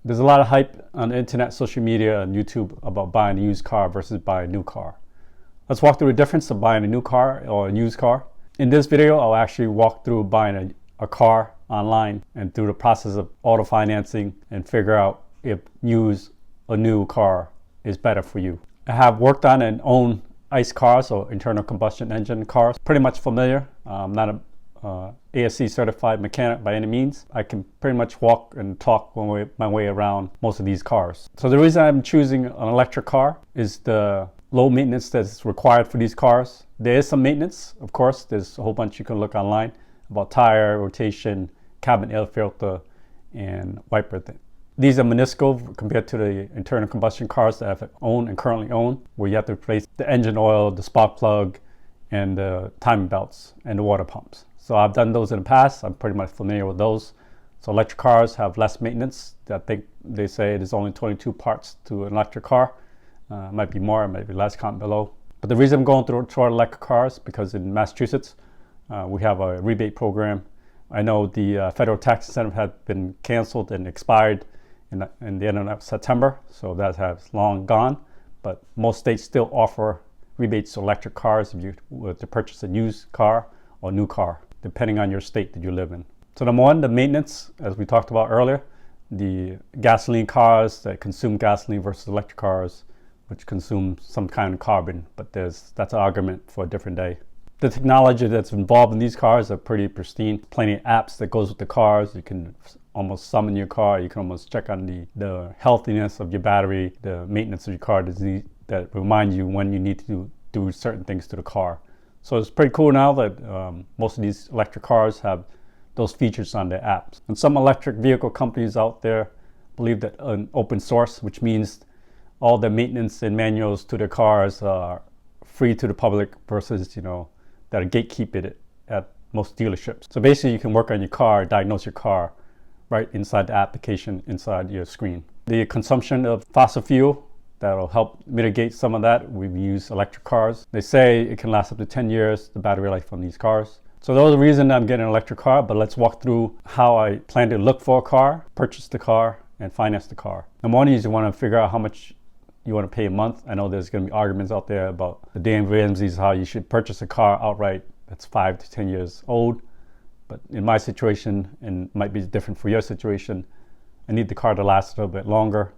There's a lot of hype on the internet, social media, and YouTube about buying a used car versus buying a new car. Let's walk through the difference of buying a new car or a used car. In this video, I'll actually walk through buying a car online and through the process of auto financing and figure out if used or new car is better for you. I have worked on and owned ICE cars or internal combustion engine cars. Pretty much familiar. I'm not a ASC certified mechanic by any means. I can pretty much walk and talk my way around most of these cars. So the reason I'm choosing an electric car is the low maintenance that's required for these cars. There is some maintenance, of course. There's a whole bunch you can look online about tire rotation, cabin air filter, and wiper thing. These are minuscule compared to the internal combustion cars that I've owned and currently own, where you have to replace the engine oil, the spark plug, and the timing belts and the water pumps. So I've done those in the past. I'm pretty much familiar with those. So electric cars have less maintenance. I think they say there's only 22 parts to an electric car. It might be more, it might be less, comment below. But the reason I'm going toward electric cars because in Massachusetts, we have a rebate program. I know the federal tax incentive had been canceled and expired in the end of September, so that has long gone. But most states still offer rebates to electric cars if you were to purchase a used car or new car, depending on your state that you live in. So number one, the maintenance, as we talked about earlier, the gasoline cars that consume gasoline versus electric cars, which consume some kind of carbon, but that's an argument for a different day. The technology that's involved in these cars are pretty pristine. Plenty of apps that goes with the cars. You can almost summon your car. You can almost check on the healthiness of your battery, the maintenance of your car that remind you when you need to do certain things to the car. So it's pretty cool now that most of these electric cars have those features on their apps. And some electric vehicle companies out there believe that an open source, which means all the maintenance and manuals to the cars are free to the public versus, that are gatekeeped at most dealerships. So basically you can work on your car, diagnose your car right inside the application, inside your screen. The consumption of fossil fuel, that'll help mitigate some of that. We use electric cars. They say it can last up to 10 years, the battery life on these cars. So those are the reason I'm getting an electric car, but let's walk through how I plan to look for a car, purchase the car, and finance the car. Number one is you want to figure out how much you want to pay a month. I know there's going to be arguments out there about the Dan Ramsey's how you should purchase a car outright that's 5 to 10 years old. But in my situation, and it might be different for your situation, I need the car to last a little bit longer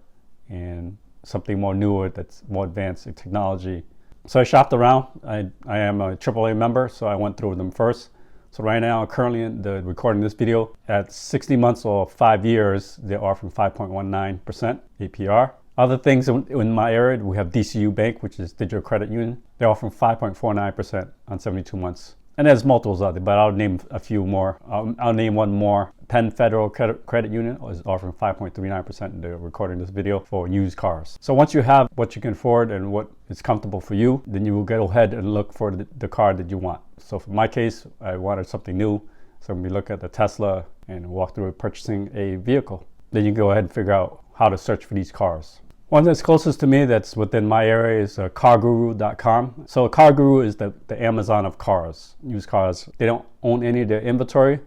and something more newer that's more advanced in technology. So I shopped around. I am a AAA member, so I went through them first. So right now, currently recording this video, at 60 months or 5 years, they're offering 5.19% APR. Other things in my area, we have DCU Bank, which is Digital Credit Union. They're offering 5.49% on 72 months. And there's multiples out there, but I'll name a few more. I'll name one more. Penn Federal Credit Union is offering 5.39%. They're recording this video for used cars. So once you have what you can afford and what is comfortable for you, then you will go ahead and look for the car that you want. So for my case, I wanted something new. So we look at the Tesla and walk through purchasing a vehicle. Then you go ahead and figure out how to search for these cars. One that's closest to me that's within my area is carguru.com. So CarGuru is the Amazon of cars, used cars. They don't own any of their inventory,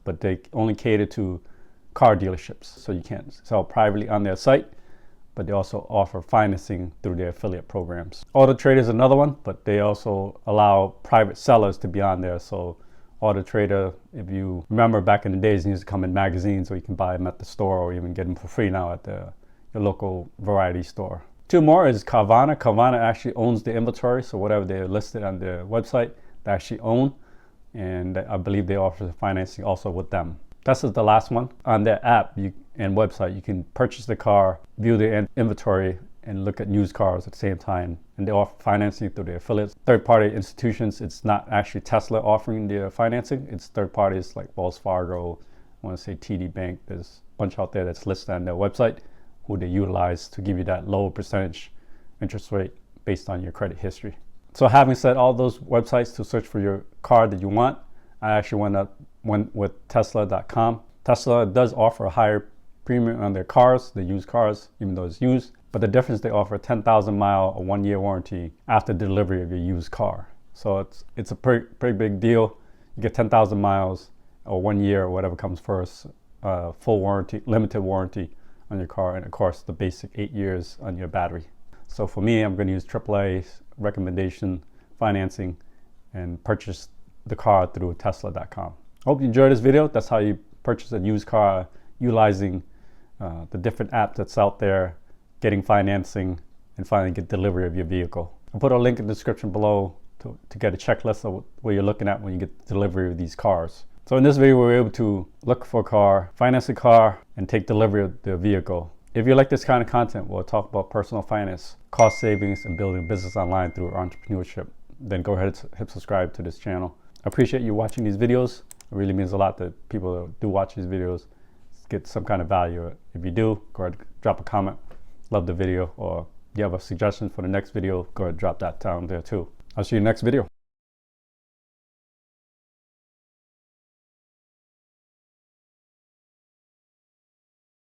but they only cater to car dealerships. So you can't sell privately on their site, but they also offer financing through their affiliate programs. Auto Trader is another one, but they also allow private sellers to be on there. So Auto Trader, if you remember back in the days, they used to come in magazines where you can buy them at the store or even get them for free now at your local variety store. Two more is Carvana. Carvana actually owns the inventory, so whatever they're listed on their website, they actually own, and I believe they offer the financing also with them. This is the last one. On their app and website, you can purchase the car, view the inventory, and look at used cars at the same time. And they offer financing through their affiliates. Third-party institutions, it's not actually Tesla offering the financing. It's third parties like Wells Fargo, I want to say TD Bank. There's a bunch out there that's listed on their website who they utilize to give you that low percentage interest rate based on your credit history. So having said all those websites to search for your car that you want, I actually went with Tesla.com. Tesla does offer a higher premium on their cars, the used cars, even though it's used. But the difference, they offer a 10,000 mile or 1 year warranty after delivery of your used car. So it's a pretty big deal. You get 10,000 miles or 1 year or whatever comes first, full warranty, limited warranty on your car, and of course the basic 8 years on your battery. So for me, I'm going to use AAA recommendation financing and purchase the car through Tesla.com. I hope you enjoyed this video. That's how you purchase a used car utilizing the different apps that's out there, getting financing, and finally get delivery of your vehicle. I'll put a link in the description below to get a checklist of what you're looking at when you get delivery of these cars. So in this video, we were able to look for a car, finance a car, and take delivery of the vehicle. If you like this kind of content, we'll talk about personal finance, cost savings, and building a business online through entrepreneurship. Then go ahead and hit subscribe to this channel. I appreciate you watching these videos. It really means a lot that people that do watch these videos get some kind of value. If you do, go ahead and drop a comment. Love the video, or if you have a suggestion for the next video, go ahead and drop that down there too. I'll see you in the next video.